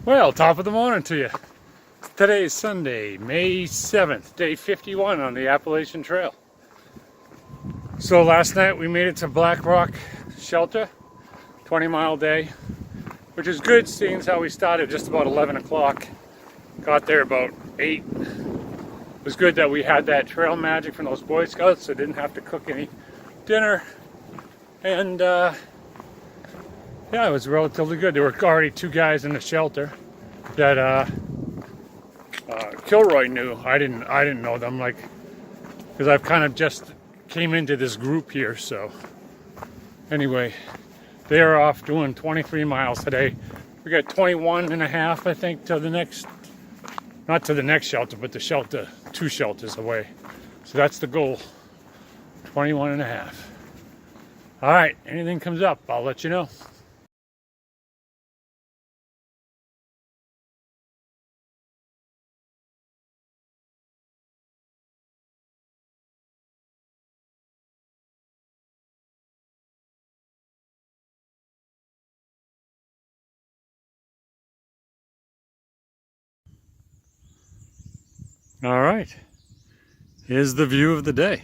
Well, top of the morning to you. Today is Sunday, May 7th, day 51 on the Appalachian Trail. So last night we made it to Black Rock Shelter, 20-mile day, which is good seeing as how we started just about 11 o'clock. Got there about 8. It was good that we had that trail magic from those Boy Scouts, so didn't have to cook any dinner. And yeah, it was relatively good. There were already 2 guys in the shelter that Kilroy knew. I didn't know them, like, because I've kind of just came into this group here. So anyway, they're off doing 23 miles today. We got 21 and a half, I think, to the next, not to the next shelter, but the shelter, 2 shelters away. So that's the goal, 21 and a half. All right, anything comes up, I'll let you know. All right, here's the view of the day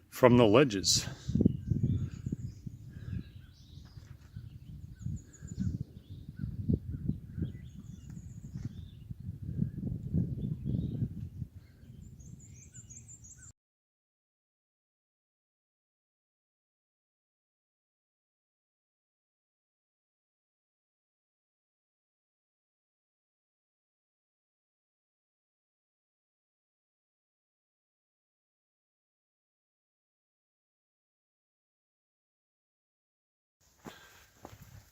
from the ledges.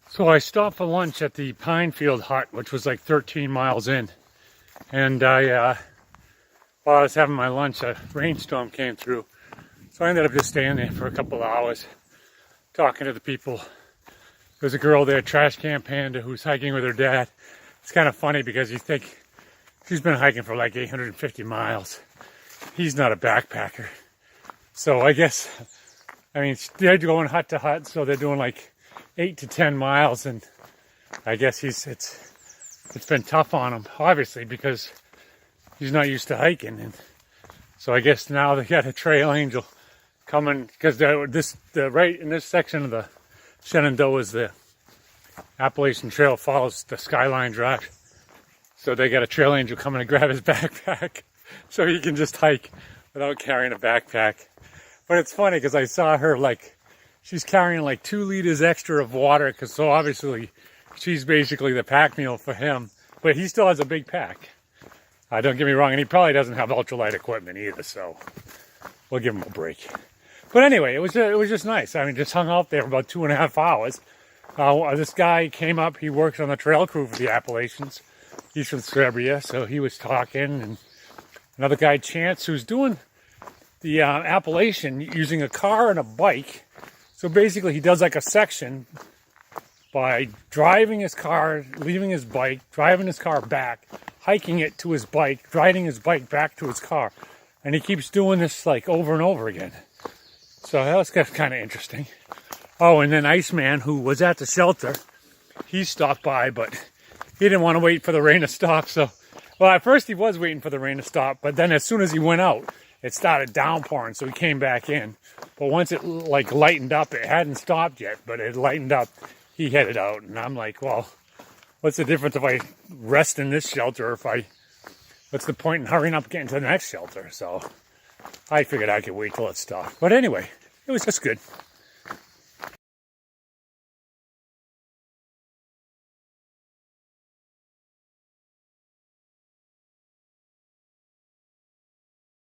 So I stopped for lunch at the Pinefield Hut, which was like 13 miles in. And while I was having my lunch, a rainstorm came through. So I ended up just staying there for a couple of hours, talking to the people. There's a girl there, Trash Can Panda, who's hiking with her dad. It's kind of funny because you think she's been hiking for like 850 miles. He's not a backpacker. So I guess, I mean, they're going hut to hut, so they're doing like 8 to 10 miles, and I guess it's been tough on him, obviously, because he's not used to hiking. And so I guess now they got a trail angel coming, because right in this section of the Shenandoah, the Appalachian Trail follows the Skyline Drive. So they got a trail angel coming to grab his backpack so he can just hike without carrying a backpack. But it's funny because I saw her, like, she's carrying like 2 liters extra of water, because so obviously she's basically the pack mule for him, but he still has a big pack. Don't get me wrong, and he probably doesn't have ultralight equipment either, so we'll give him a break. But anyway, it was just nice. I mean, just hung out there about 2.5 hours. This guy came up, he works on the trail crew for the Appalachians. He's from Serbia, so he was talking, and another guy, Chance, who's doing the Appalachian using a car and a bike. So basically he does like a section by driving his car, leaving his bike, driving his car back, hiking it to his bike, riding his bike back to his car. And he keeps doing this like over and over again. So that was kind of interesting. Oh, and then Iceman, who was at the shelter, he stopped by, but he didn't want to wait for the rain to stop. So, well, at first he was waiting for the rain to stop, but then as soon as he went out, it started downpouring, so he came back in. But once it like lightened up, it hadn't stopped yet, but it lightened up, he headed out. And I'm like, well, what's the difference if I rest in this shelter, or what's the point in hurrying up getting to the next shelter? So I figured I could wait till it stopped. But anyway, it was just good.